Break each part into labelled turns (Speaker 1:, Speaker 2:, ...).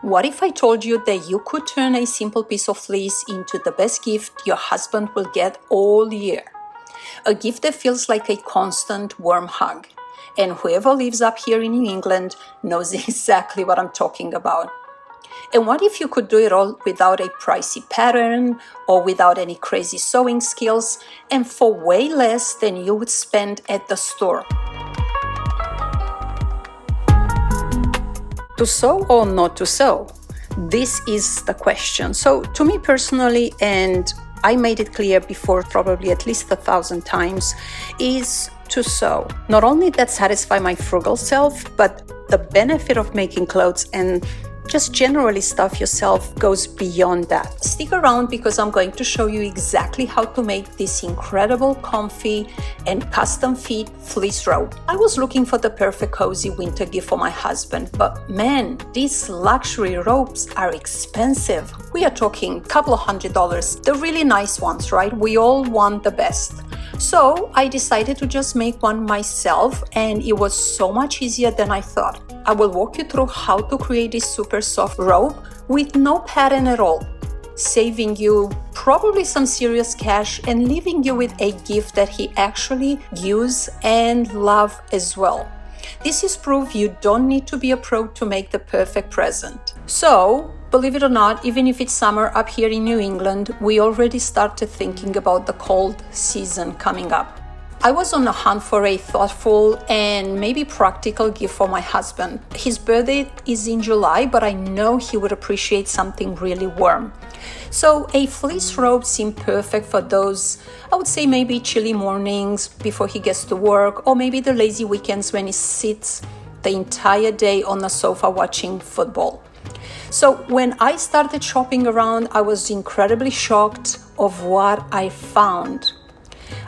Speaker 1: What if I told you that you could turn a simple piece of fleece into the best gift your husband will get all year? A gift that feels like a constant warm hug. And whoever lives up here in New England knows exactly what I'm talking about. And what if you could do it all without a pricey pattern or without any crazy sewing skills and for way less than you would spend at the store? To sew or not to sew? This is the question. So to me personally, and I made it clear before probably at least 1,000 times, is to sew. Not only that satisfy my frugal self, but the benefit of making clothes and just generally stuff yourself goes beyond that. Stick around because I'm going to show you exactly how to make this incredible, comfy, and custom fit fleece robe. I was looking for the perfect cozy winter gift for my husband, but man, these luxury robes are expensive. We are talking a couple of $100s, the really nice ones, right? We all want the best. So I decided to just make one myself, and it was so much easier than I thought. I will walk you through how to create this super soft robe with no pattern at all, saving you probably some serious cash and leaving you with a gift that he actually use and love as well. This is proof you don't need to be a pro to make the perfect present. So, believe it or not, even if it's summer up here in New England, we already started thinking about the cold season coming up. I was on a hunt for a thoughtful and maybe practical gift for my husband. His birthday is in July, but I know he would appreciate something really warm. So a fleece robe seemed perfect for those, I would say maybe chilly mornings before he gets to work, or maybe the lazy weekends when he sits the entire day on the sofa watching football. So when I started shopping around, I was incredibly shocked of what I found.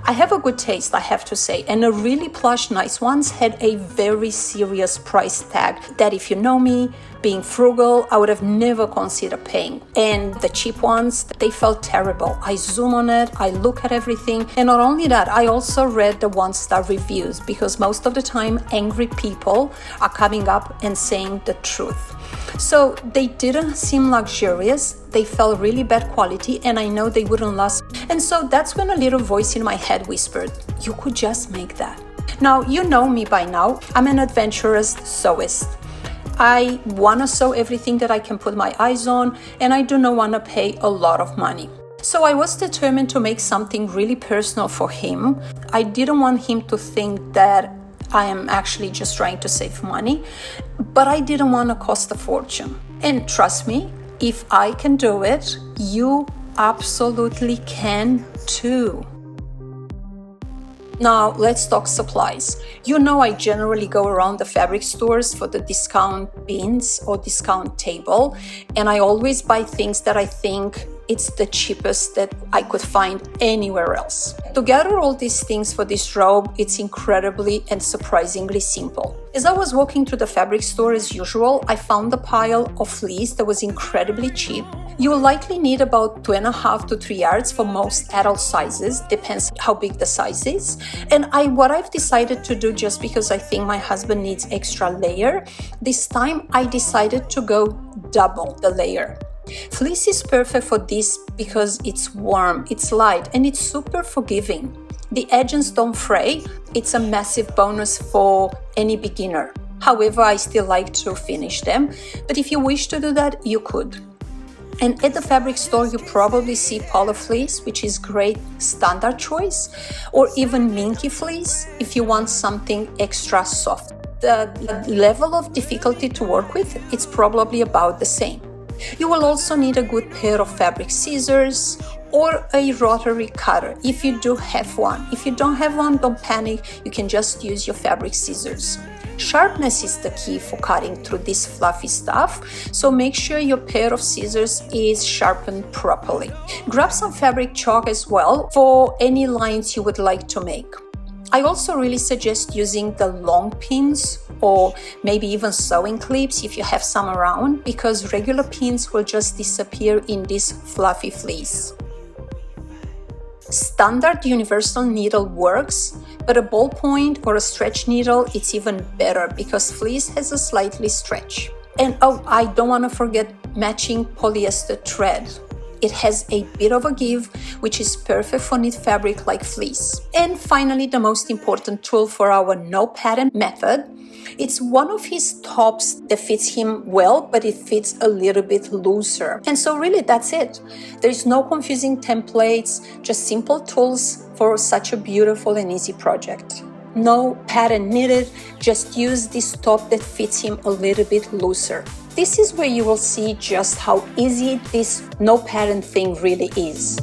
Speaker 1: I have a good taste, I have to say, and the really plush nice ones had a very serious price tag that, if you know me, being frugal, I would have never considered paying. And the cheap ones, they felt terrible. I zoom on it, I look at everything, and not only that, I also read the one-star reviews because most of the time angry people are coming up and saying the truth. So they didn't seem luxurious, they felt really bad quality, and I know they wouldn't last. And so that's when a little voice in my head whispered, you could just make that. Now, you know me by now, I'm an adventurous sewist. I want to sew everything that I can put my eyes on, and I do not want to pay a lot of money. So I was determined to make something really personal for him. I didn't want him to think that I am actually just trying to save money, but I didn't want to cost a fortune. And trust me, if I can do it, you absolutely can too. Now, let's talk supplies. You know I generally go around the fabric stores for the discount bins or discount table, and I always buy things that I think it's the cheapest that I could find anywhere else. To gather all these things for this robe, it's incredibly and surprisingly simple. As I was walking through the fabric store as usual, I found a pile of fleece that was incredibly cheap. You will likely need about 2.5 to 3 yards for most adult sizes, depends how big the size is. And what I've decided to do, just because I think my husband needs extra layer, this time I decided to go double the layer. Fleece is perfect for this because it's warm, it's light, and it's super forgiving. The edges don't fray. It's a massive bonus for any beginner. However, I still like to finish them, but if you wish to do that, you could. And at the fabric store, you probably see polar fleece, which is great standard choice, or even minky fleece if you want something extra soft. The level of difficulty to work with, it's probably about the same. You will also need a good pair of fabric scissors or a rotary cutter if you do have one. If you don't have one, don't panic, you can just use your fabric scissors. Sharpness is the key for cutting through this fluffy stuff, so make sure your pair of scissors is sharpened properly. Grab some fabric chalk as well for any lines you would like to make. I also really suggest using the long pins or maybe even sewing clips if you have some around, because regular pins will just disappear in this fluffy fleece. Standard universal needle works, but a ballpoint or a stretch needle, it's even better because fleece has a slightly stretch. And oh, I don't want to forget matching polyester thread. It has a bit of a give, which is perfect for knit fabric like fleece. And finally, the most important tool for our no pattern method. It's one of his tops that fits him well, but it fits a little bit looser. And so really that's it. There's no confusing templates, just simple tools for such a beautiful and easy project. No pattern needed, just use this top that fits him a little bit looser. This is where you will see just how easy this no pattern thing really is.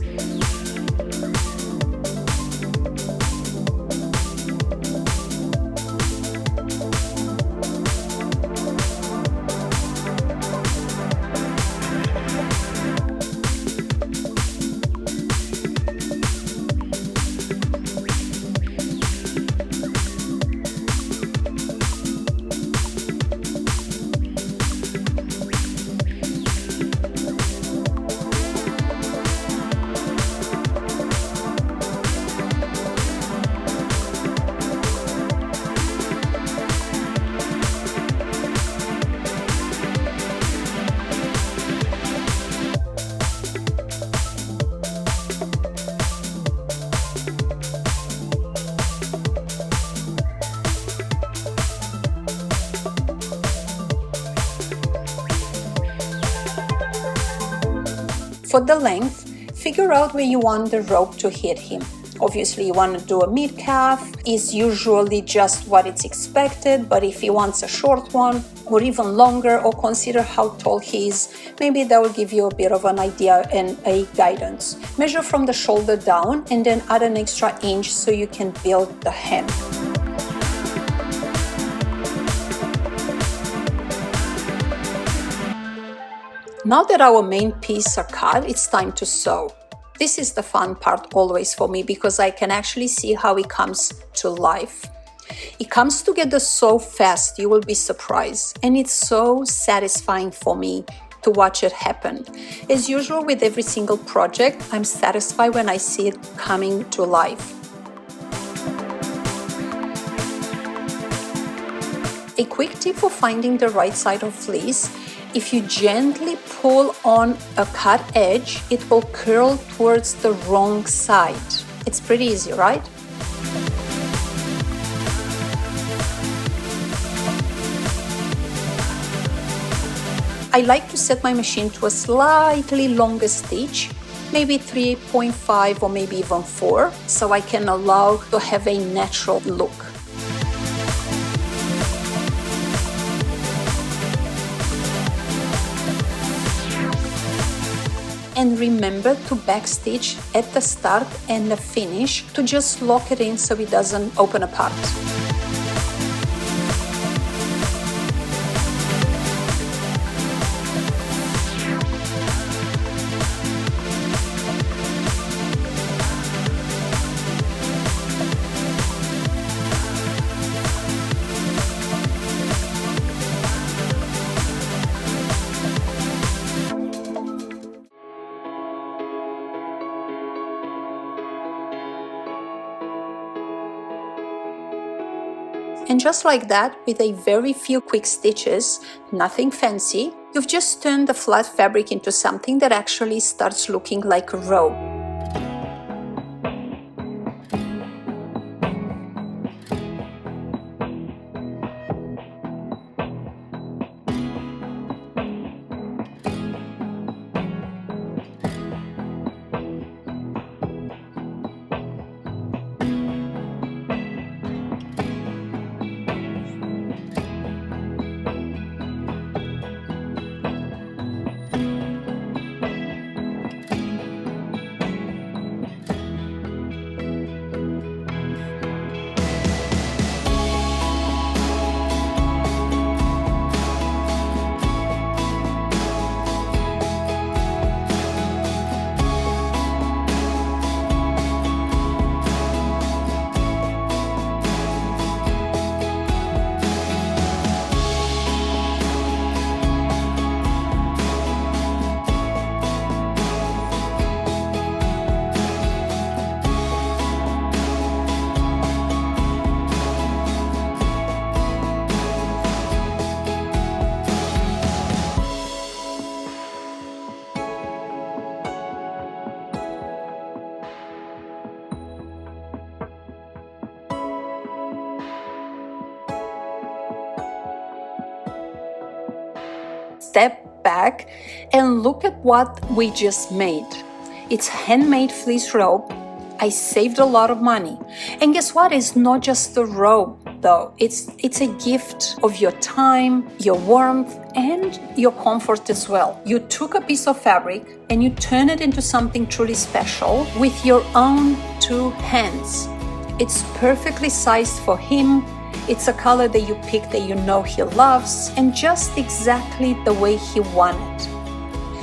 Speaker 1: For the length, figure out where you want the rope to hit him. Obviously, you want to do a mid-calf, is usually just what it's expected, but if he wants a short one or even longer, or consider how tall he is, maybe that will give you a bit of an idea and a guidance. Measure from the shoulder down and then add an extra inch so you can build the hem. Now that our main pieces are cut, it's time to sew. This is the fun part always for me because I can actually see how it comes to life. It comes together so fast, you will be surprised. And it's so satisfying for me to watch it happen. As usual with every single project, I'm satisfied when I see it coming to life. A quick tip for finding the right side of fleece: if you gently pull on a cut edge, it will curl towards the wrong side. It's pretty easy, right? I like to set my machine to a slightly longer stitch, maybe 3.5 or maybe even 4, so I can allow to have a natural look. And remember to backstitch at the start and the finish to just lock it in so it doesn't open apart. And just like that, with a very few quick stitches, nothing fancy, you've just turned the flat fabric into something that actually starts looking like a robe. step back and look at what we just made. It's handmade fleece robe. I saved a lot of money. And guess what? It's not just the robe though. It's a gift of your time, your warmth, and your comfort as well. You took a piece of fabric and you turn it into something truly special with your own two hands. It's perfectly sized for him. It's a color that you pick that you know he loves, and just exactly the way he wanted.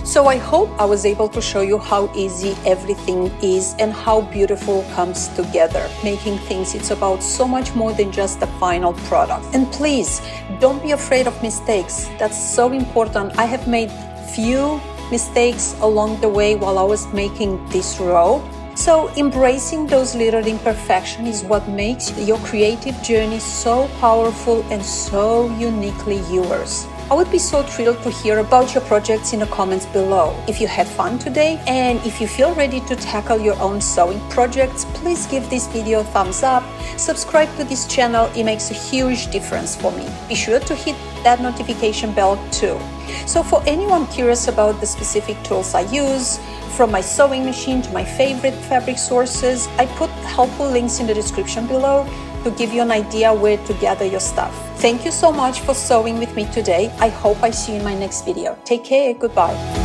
Speaker 1: So I hope I was able to show you how easy everything is and how beautiful it comes together. Making things, it's about so much more than just the final product. And please, don't be afraid of mistakes. That's so important. I have made few mistakes along the way while I was making this robe. So embracing those little imperfections is what makes your creative journey so powerful and so uniquely yours. I would be so thrilled to hear about your projects in the comments below. If you had fun today and if you feel ready to tackle your own sewing projects, please give this video a thumbs up, subscribe to this channel, it makes a huge difference for me. Be sure to hit that notification bell too. So for anyone curious about the specific tools I use, from my sewing machine to my favorite fabric sources, I put helpful links in the description below to give you an idea where to gather your stuff. Thank you so much for sewing with me today. I hope I see you in my next video. Take care. Goodbye.